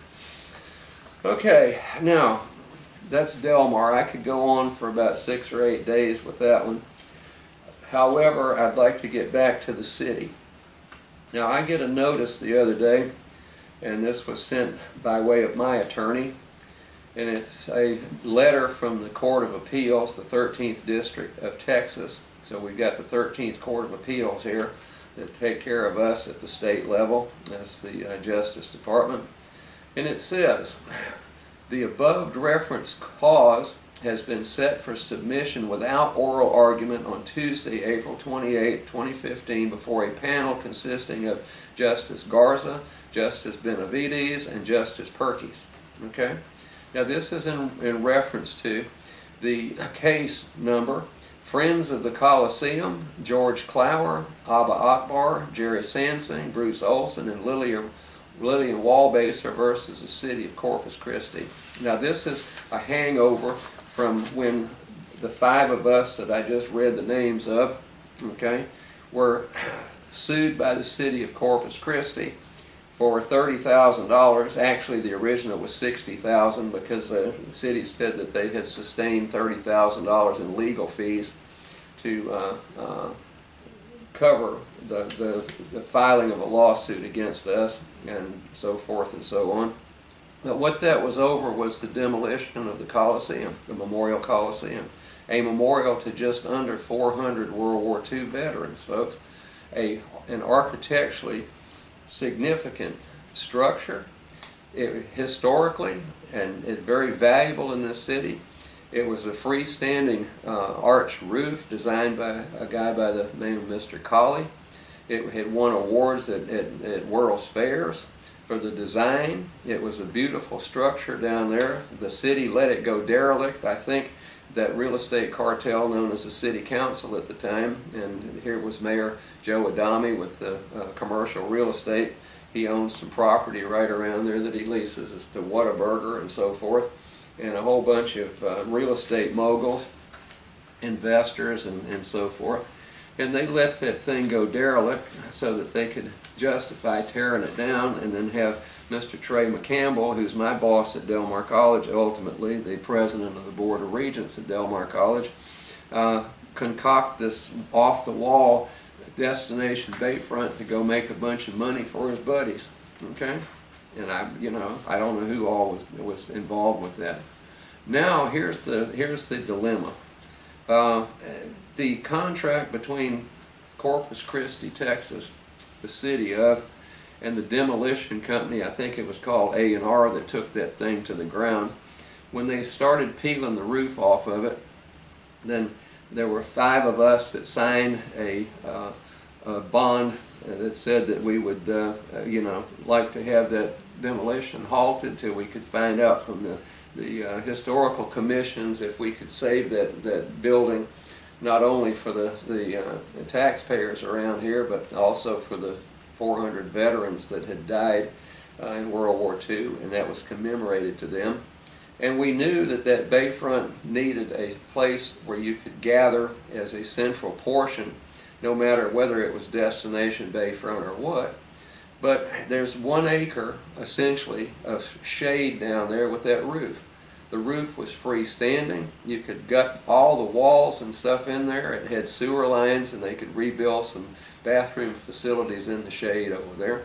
Okay, now, that's Del Mar. I could go on for about 6 or 8 days with that one. However, I'd like to get back to the city. Now, I get a notice the other day, and this was sent by way of my attorney, and it's a letter from the Court of Appeals, the 13th District of Texas. So we've got the 13th Court of Appeals here that take care of us at the state level. That's the Justice Department. And it says, the above referenced cause has been set for submission without oral argument on Tuesday, April 28, 2015, before a panel consisting of Justice Garza, Justice Benavides, and Justice Perkins. Okay? Now this is in reference to the case number Friends of the Coliseum, George Clower, Abba Akbar, Jerry Sansing, Bruce Olson, and Lilia Lillian Wallbaser versus the city of Corpus Christi. Now this is a hangover from when the 5 of us that I just read the names of, okay, were sued by the city of Corpus Christi for $30,000. Actually, the original was $60,000 because the city said that they had sustained $30,000 in legal fees to cover the filing of a lawsuit against us, and so forth and so on. But what that was over was the demolition of the Coliseum, the Memorial Coliseum, a memorial to just under 400 World War II veterans, folks. An architecturally significant structure, historically, and it's very valuable in this city. It was a freestanding arched roof designed by a guy by the name of Mr. Colley. It had won awards at World's Fairs for the design. It was a beautiful structure down there. The city let it go derelict. I think that real estate cartel known as the city council at the time, and here was Mayor Joe Adami with the commercial real estate. He owns some property right around there that he leases to Whataburger and so forth, and a whole bunch of real estate moguls, investors, and so forth. And they let that thing go derelict so that they could justify tearing it down, and then have Mr. Trey McCampbell, who's my boss at Del Mar College, ultimately the president of the Board of Regents at Del Mar College, concoct this off-the-wall destination bayfront to go make a bunch of money for his buddies. Okay, and I don't know who all was involved with that. Now here's the dilemma. The contract between Corpus Christi, Texas, the city of, and the demolition company, I think it was called A&R, that took that thing to the ground. When they started peeling the roof off of it, then there were 5 of us that signed a bond that said that we would, like to have that demolition halted till we could find out from the historical commissions if we could save that building, not only for the taxpayers around here, but also for the 400 veterans that had died in World War II, and that was commemorated to them. And we knew that bayfront needed a place where you could gather as a central portion, no matter whether it was destination bayfront or what. But there's 1 acre, essentially, of shade down there with that roof. The roof was freestanding. You could gut all the walls and stuff in there. It had sewer lines, and they could rebuild some bathroom facilities in the shade over there.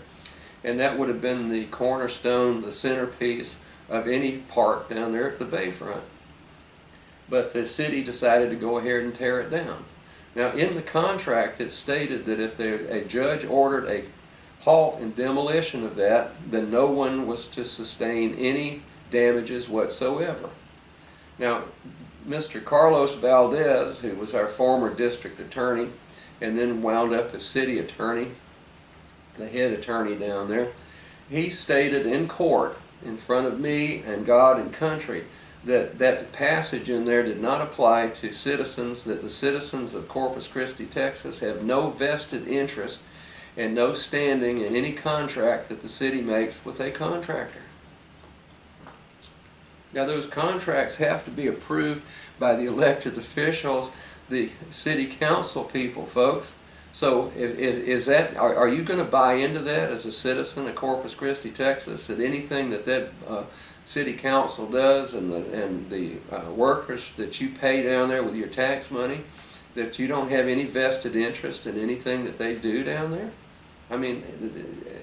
And that would have been the cornerstone, the centerpiece of any park down there at the bayfront. But the city decided to go ahead and tear it down. Now, in the contract, it stated that if a judge ordered a halt and demolition of that, then no one was to sustain any damages whatsoever. Now, Mr. Carlos Valdez, who was our former district attorney and then wound up as city attorney, the head attorney down there, he stated in court in front of me and God and country that passage in there did not apply to citizens, that the citizens of Corpus Christi, Texas have no vested interest and no standing in any contract that the city makes with a contractor. Now, those contracts have to be approved by the elected officials, the city council people, folks. So are you going to buy into that as a citizen of Corpus Christi, Texas, that anything that city council does and the workers that you pay down there with your tax money, that you don't have any vested interest in anything that they do down there? I mean,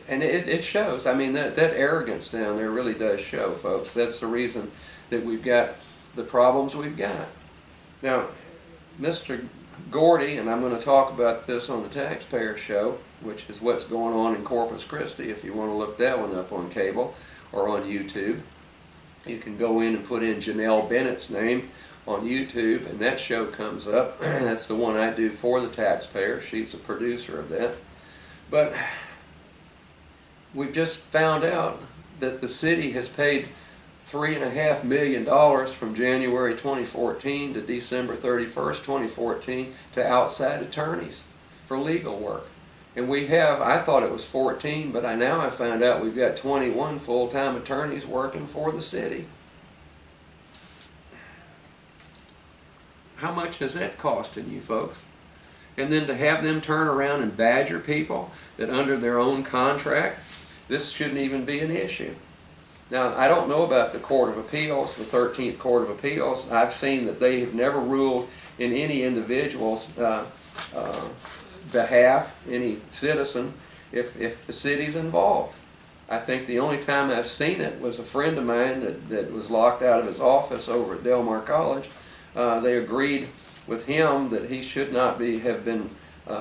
and it shows. I mean, that arrogance down there really does show, folks. That's the reason that we've got the problems we've got. Now, Mr. Gordy, and I'm going to talk about this on the Taxpayer Show, which is what's going on in Corpus Christi. If you want to look that one up on cable or on YouTube, you can go in and put in Janelle Bennett's name on YouTube, and that show comes up. That's the one I do for the taxpayer. She's the producer of that. But we've just found out that the city has paid $3.5 million from January 2014 to December 31st, 2014 to outside attorneys for legal work. And we have, I thought it was 14, but now I found out we've got 21 full-time attorneys working for the city. How much has that costing you folks? And then to have them turn around and badger people that under their own contract, this shouldn't even be an issue. Now, I don't know about the Court of Appeals, the 13th Court of Appeals. I've seen that they have never ruled in any individual's behalf, any citizen, if the city's involved. I think the only time I've seen it was a friend of mine that was locked out of his office over at Del Mar College. They agreed with him that he should not have been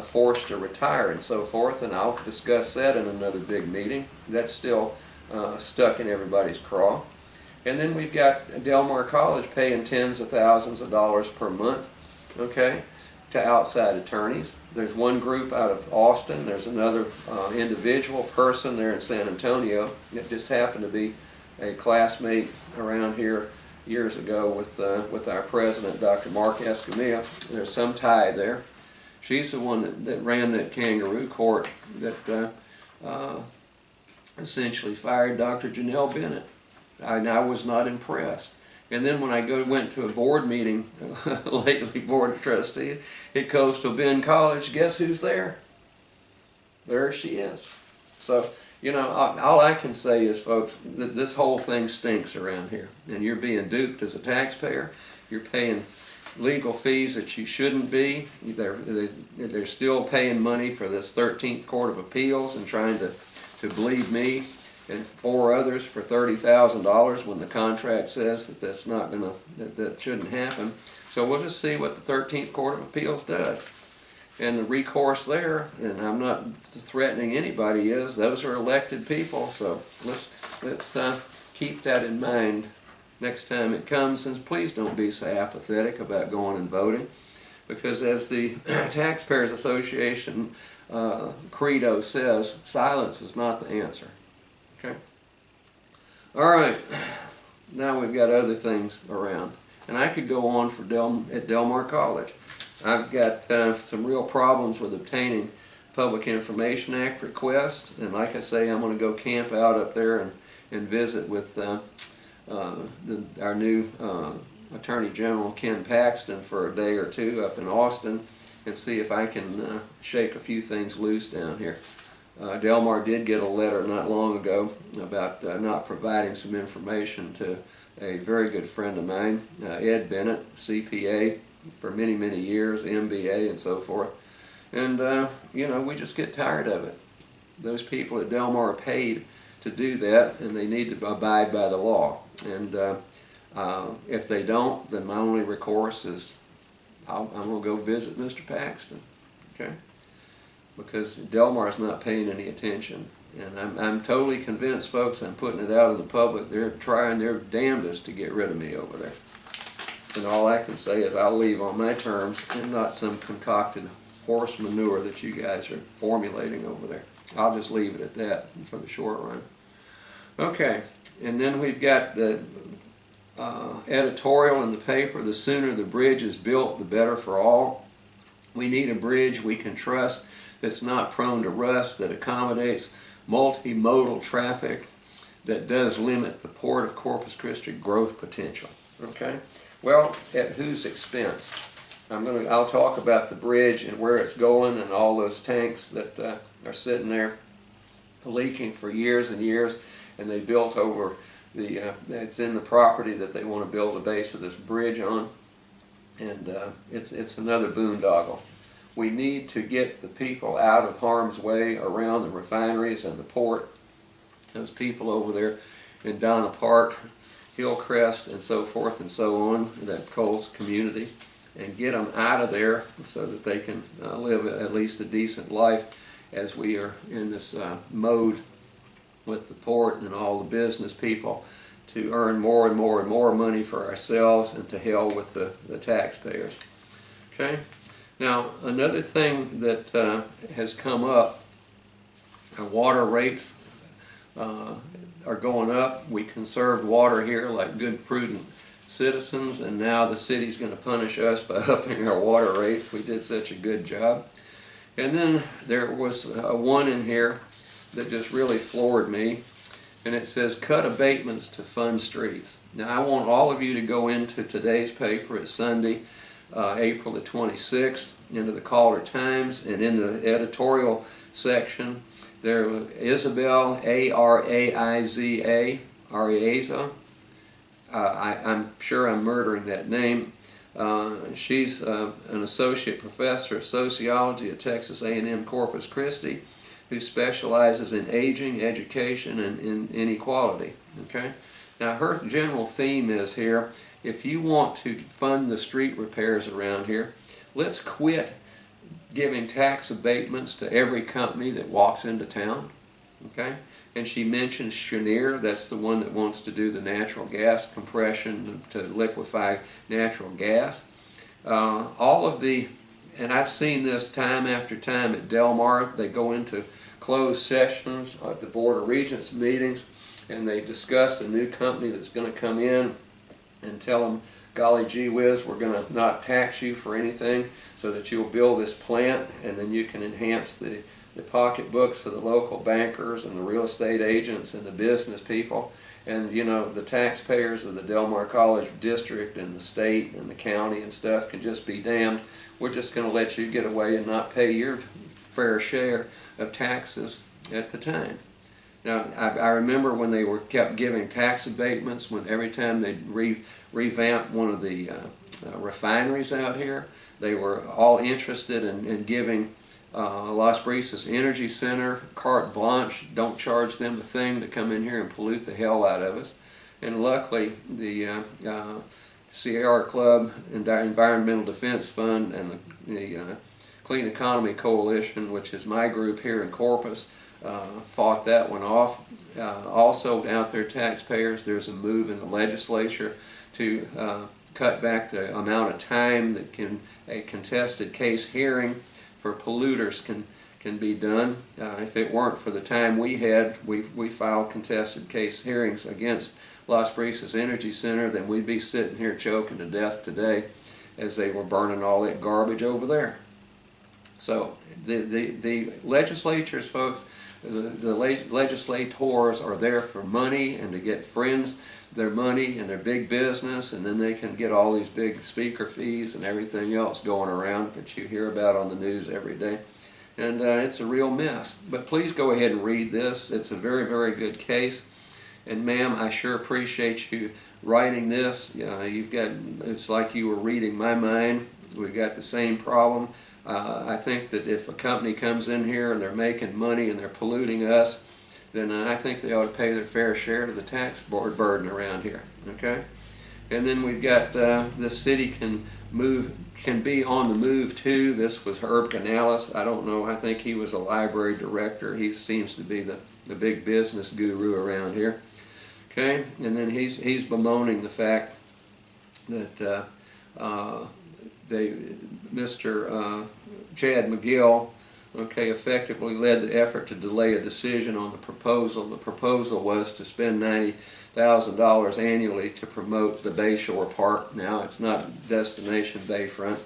forced to retire and so forth, and I'll discuss that in another big meeting. That's still stuck in everybody's craw. And then we've got Del Mar College paying tens of thousands of dollars per month, okay, to outside attorneys. There's one group out of Austin. There's another individual person there in San Antonio. It just happened to be a classmate around here years ago with our president, Dr. Mark Escamilla. There's some tie there. She's the one that ran that kangaroo court that essentially fired Dr. Janelle Bennett. I was not impressed. And then when I went to a board meeting lately, Board of Trustees at Coastal Bend College, guess who's there? There she is. So, you know, all I can say is, folks, that this whole thing stinks around here. And you're being duped as a taxpayer. You're paying legal fees that you shouldn't be. They're still paying money for this 13th Court of Appeals and trying to bleed me and 4 others for $30,000 when the contract says that that's not gonna, that shouldn't happen. So we'll just see what the 13th Court of Appeals does. And the recourse there, and I'm not threatening anybody, is those are elected people. So let's keep that in mind next time it comes, and please don't be so apathetic about going and voting, because as the Taxpayers Association credo says, silence is not the answer. Okay. All right. Now we've got other things around, and I could go on for at Del Mar College. I've got some real problems with obtaining Public Information Act requests, and like I say, I'm going to go camp out up there and visit with our new Attorney General Ken Paxton for a day or two up in Austin and see if I can shake a few things loose down here. Del Mar did get a letter not long ago about not providing some information to a very good friend of mine, Ed Bennett, CPA for many, many years, MBA and so forth. And, you know, we just get tired of it. Those people at Del Mar are paid to do that, and they need to abide by the law. And if they don't, then my only recourse is I'm going to go visit Mr. Paxton, okay? Because Del Mar's not paying any attention. And I'm totally convinced, folks, I'm putting it out in the public, they're trying their damnedest to get rid of me over there. And all I can say is I'll leave on my terms and not some concocted horse manure that you guys are formulating over there. I'll just leave it at that for the short run. Okay, and then we've got the editorial in the paper, the sooner the bridge is built, the better for all. We need a bridge we can trust that's not prone to rust, that accommodates multimodal traffic, that does limit the Port of Corpus Christi growth potential. Okay? Well, at whose expense? I'll talk about the bridge and where it's going and all those tanks that are sitting there leaking for years and years, and they built over it's in the property that they want to build the base of this bridge on, and it's another boondoggle. We need to get the people out of harm's way around the refineries and the port. Those people over there in Donna Park, Hillcrest, and so forth and so on, that Coles community, and get them out of there so that they can live at least a decent life as we are in this mode with the port and all the business people to earn more and more and more money for ourselves, and to hell with the taxpayers. Okay? Now, another thing that has come up, our water rates are going up. We conserved water here like good, prudent citizens, and now the city's going to punish us by upping our water rates. We did such a good job. And then there was one in here that just really floored me, and it says cut abatements to fund streets. Now I want all of you to go into today's paper. It's Sunday, April the 26th, into the Caller Times, and in the editorial section there was Isabel, Araiza, I'm sure I'm murdering that name. She's an associate professor of sociology at Texas A&M Corpus Christi, who specializes in aging, education, and in inequality. Okay? Now her general theme is here, if you want to fund the street repairs around here, let's quit giving tax abatements to every company that walks into town. Okay? And she mentions Cheniere, that's the one that wants to do the natural gas compression to liquefy natural gas. All of the, and I've seen this time after time at Del Mar, they go into closed sessions at the Board of Regents meetings, and they discuss a new company that's going to come in and tell them, golly gee whiz, we're going to not tax you for anything so that you'll build this plant, and then you can enhance the pocketbooks for the local bankers and the real estate agents and the business people. And you know, the taxpayers of the Del Mar College District and the state and the county and stuff can just be damned. We're just going to let you get away and not pay your fair share of taxes at the time. Now, I remember when they kept giving tax abatements, when every time they'd revamp one of the refineries out here, they were all interested in giving Las Brisas Energy Center carte blanche. Don't charge them a thing to come in here and pollute the hell out of us. And luckily, the Sierra Club and Environmental Defense Fund and the Clean Economy Coalition, which is my group here in Corpus, fought that one off. Also, out there, taxpayers, there's a move in the legislature to cut back the amount of time that a contested case hearing for polluters can be done. If it weren't for the time we had, we filed contested case hearings against Las Brisas Energy Center, then we'd be sitting here choking to death today as they were burning all that garbage over there. So the legislatures, folks, the legislators are there for money and to get friends their money and their big business, and then they can get all these big speaker fees and everything else going around that you hear about on the news every day. And it's a real mess. But please go ahead and read this. It's a very, very good case. And ma'am, I sure appreciate you writing this. It's like you were reading my mind. We've got the same problem. I think that if a company comes in here and they're making money and they're polluting us, then I think they ought to pay their fair share to the tax board burden around here. Okay? And then we've got the city can be on the move too. This was Herb Canales. I don't know. I think he was a library director. He seems to be the big business guru around here. Okay? And then he's bemoaning the fact that Mr. Chad McGill, effectively led the effort to delay a decision on the proposal. The proposal was to spend $90,000 annually to promote the Bayshore Park. Now, it's not Destination Bayfront,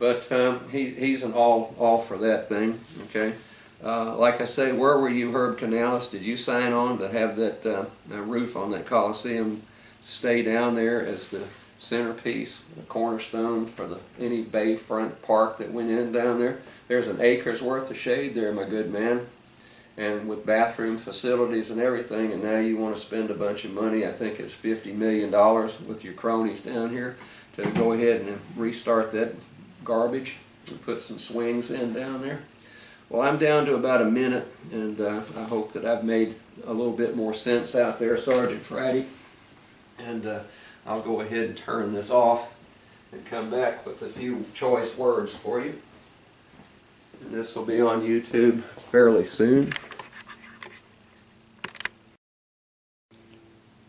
but he's an all for that thing. Okay, like I say, where were you, Herb Canales? Did you sign on to have that roof on that Coliseum stay down there as the centerpiece, the cornerstone for any bayfront park that went in down there? There's an acre's worth of shade there, my good man, and with bathroom facilities and everything, and now you want to spend a bunch of money, I think it's $50 million with your cronies down here, to go ahead and restart that garbage and put some swings in down there. Well, I'm down to about a minute, and I hope that I've made a little bit more sense out there, Sergeant Friday, and I'll go ahead and turn this off and come back with a few choice words for you. And this will be on YouTube fairly soon.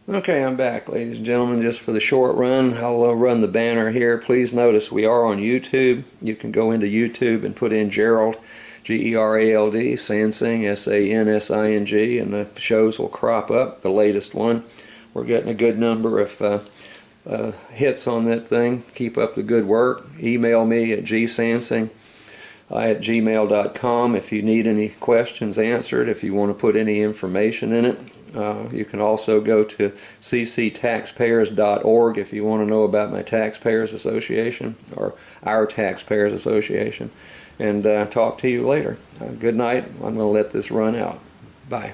Okay, I'm back, ladies and gentlemen, just for the short run. I'll run the banner here. Please notice we are on YouTube. You can go into YouTube and put in Gerald, Gerald, Sansing, Sansing, and the shows will crop up, the latest one. We're getting a good number of hits on that thing. Keep up the good work. Email me at gsansing at gmail.com if you need any questions answered, if you want to put any information in it. You can also go to cctaxpayers.org if you want to know about my Taxpayers Association or our Taxpayers Association. And talk to you later. Good night. I'm going to let this run out. Bye.